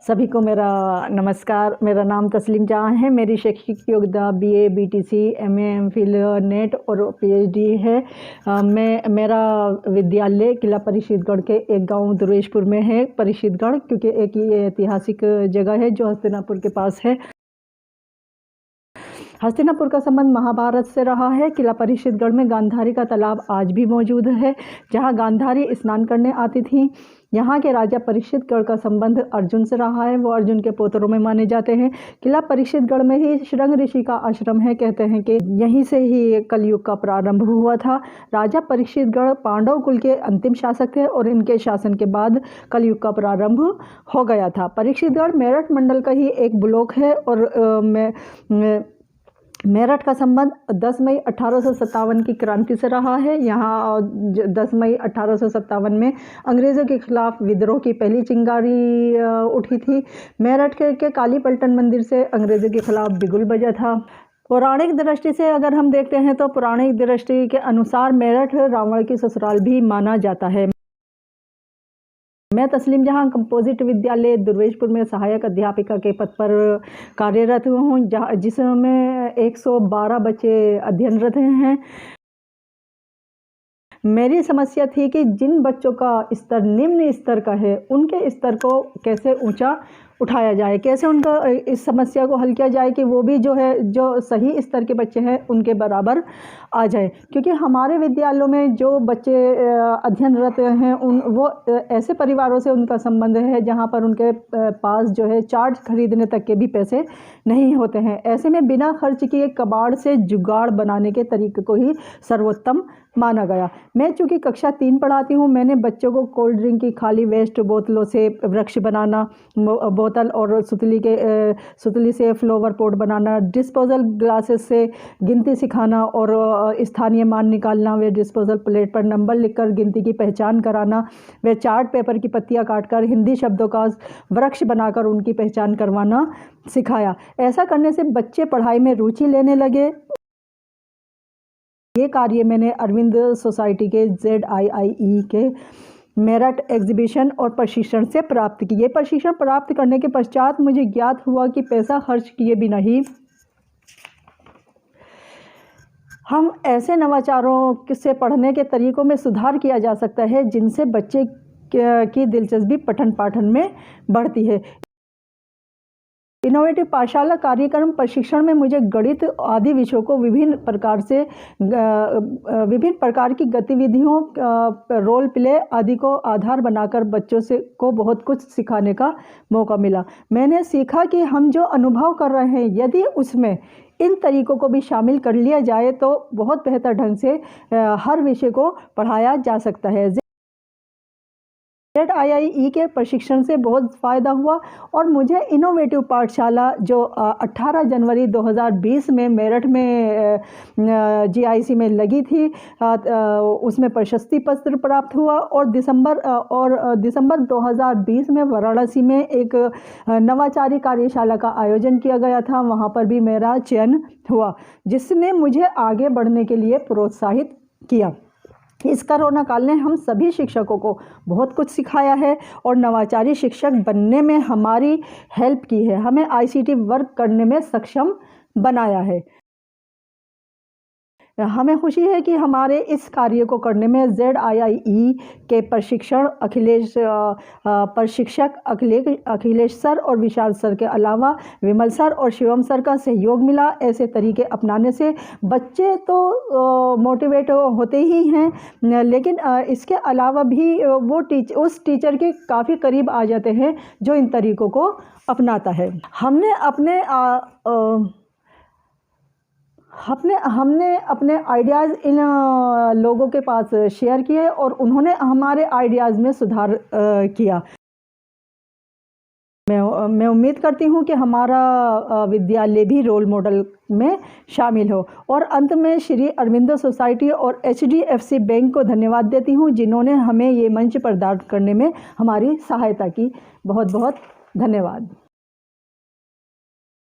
सभी को मेरा नमस्कार। मेरा नाम तस्लीम जहाँ है। मेरी शैक्षिक योग्यता BA BTC MA MPhil net और PhD है। मेरा विद्यालय किला परिषदगढ़ के एक गांव दुर्वेशपुर में है। परिषदगढ़ क्योंकि एक ये ऐतिहासिक जगह है जो हस्तिनापुर के पास है। हस्तिनापुर का संबंध महाभारत से रहा है। किला परिषदगढ़ में गांधारी का तालाब आज भी मौजूद है, जहां गांधारी स्नान करने आती थी। यहाँ के राजा परिषदगढ़ का संबंध अर्जुन से रहा है। वो अर्जुन के पुत्रों में माने जाते हैं। किला परिषदगढ़ में ही शृंग ऋषि का आश्रम है। कहते हैं कि यहीं से ही कलयुग का प्रारंभ हुआ था। राजा परिषदगढ़ पांडव कुल के अंतिम शासक थे और इनके शासन के बाद कलयुग का प्रारंभ हो गया था। परिषदगढ़ मेरठ मंडल का ही एक ब्लॉक है और मेरठ का संबंध 10 मई 1857 की क्रांति से रहा है। यहाँ 10 मई 1857 में अंग्रेज़ों के खिलाफ विद्रोह की पहली चिंगारी उठी थी। मेरठ के काली पलटन मंदिर से अंग्रेज़ों के खिलाफ बिगुल बजा था। पौराणिक दृष्टि से अगर हम देखते हैं तो पौराणिक दृष्टि के अनुसार मेरठ रावण की ससुराल भी माना जाता है। मैं तस्लीम जहाँ कंपोजिट विद्यालय दुर्वेशपुर में सहायक अध्यापिका के पद पर कार्यरत हूँ, जिसमें 112 बच्चे अध्ययनरत हैं। मेरी समस्या थी कि जिन बच्चों का स्तर निम्न स्तर का है, उनके स्तर को कैसे ऊंचा उठाया जाए, कैसे उनका इस समस्या को हल किया जाए कि वो भी जो सही स्तर के बच्चे हैं उनके बराबर आ जाए। क्योंकि हमारे विद्यालयों में जो बच्चे अध्ययनरत हैं वो ऐसे परिवारों से उनका संबंध है जहां पर उनके पास चार्ट खरीदने तक के भी पैसे नहीं होते हैं। ऐसे में बिना खर्च किए कबाड़ से जुगाड़ बनाने के तरीके को ही सर्वोत्तम माना गया। मैं चूँकि कक्षा 3 पढ़ाती हूँ, मैंने बच्चों को कोल्ड ड्रिंक की खाली वेस्ट बोतलों से वृक्ष बनाना, बोतल और सुतली से फ्लावर पॉट बनाना, डिस्पोजल ग्लासेस से गिनती सिखाना और स्थानीय मान निकालना, वे डिस्पोजल प्लेट पर नंबर लिखकर गिनती की पहचान कराना, वे चार्ट पेपर की पत्तियां काटकर हिंदी शब्दों का वृक्ष बनाकर उनकी पहचान करवाना सिखाया। ऐसा करने से बच्चे पढ़ाई में रुचि लेने लगे। ये कार्य मैंने अरविंद सोसाइटी के ZIIE के मेरठ एग्जीबिशन और प्रशिक्षण से प्राप्त किए। प्रशिक्षण प्राप्त करने के पश्चात मुझे ज्ञात हुआ कि पैसा खर्च किए बिना ही हम ऐसे नवाचारों से पढ़ने के तरीकों में सुधार किया जा सकता है जिनसे बच्चे की दिलचस्पी पठन पाठन में बढ़ती है। इनोवेटिव पाठशाला कार्यक्रम प्रशिक्षण में मुझे गणित आदि विषयों को विभिन्न प्रकार की गतिविधियों, रोल प्ले आदि को आधार बनाकर बच्चों को बहुत कुछ सिखाने का मौका मिला। मैंने सीखा कि हम जो अनुभव कर रहे हैं, यदि उसमें इन तरीकों को भी शामिल कर लिया जाए तो बहुत बेहतर ढंग से हर विषय को पढ़ाया जा सकता है। ZIIE के प्रशिक्षण से बहुत फ़ायदा हुआ और मुझे इनोवेटिव पाठशाला जो 18 जनवरी 2020 में मेरठ में GIC में लगी थी, उसमें प्रशस्ति पत्र प्राप्त हुआ और दिसंबर 2020 में वाराणसी में एक नवाचारी कार्यशाला का आयोजन किया गया था। वहाँ पर भी मेरा चयन हुआ, जिसने मुझे आगे बढ़ने के लिए प्रोत्साहित किया। इस कोरोना काल ने हम सभी शिक्षकों को बहुत कुछ सिखाया है और नवाचारी शिक्षक बनने में हमारी हेल्प की है, हमें ICT वर्क करने में सक्षम बनाया है। हमें खुशी है कि हमारे इस कार्य को करने में ZIIE के प्रशिक्षक अखिलेश सर और विशाल सर के अलावा विमल सर और शिवम सर का सहयोग मिला। ऐसे तरीके अपनाने से बच्चे तो मोटिवेट होते ही हैं, लेकिन इसके अलावा भी वो उस टीचर के काफ़ी करीब आ जाते हैं जो इन तरीक़ों को अपनाता है। हमने अपने आइडियाज़ इन लोगों के पास शेयर किए और उन्होंने हमारे आइडियाज़ में सुधार किया। मैं उम्मीद करती हूँ कि हमारा विद्यालय भी रोल मॉडल में शामिल हो। और अंत में श्री अरविंदो सोसाइटी और HDFC बैंक को धन्यवाद देती हूँ, जिन्होंने हमें ये मंच प्रदान करने में हमारी सहायता की। बहुत बहुत धन्यवाद।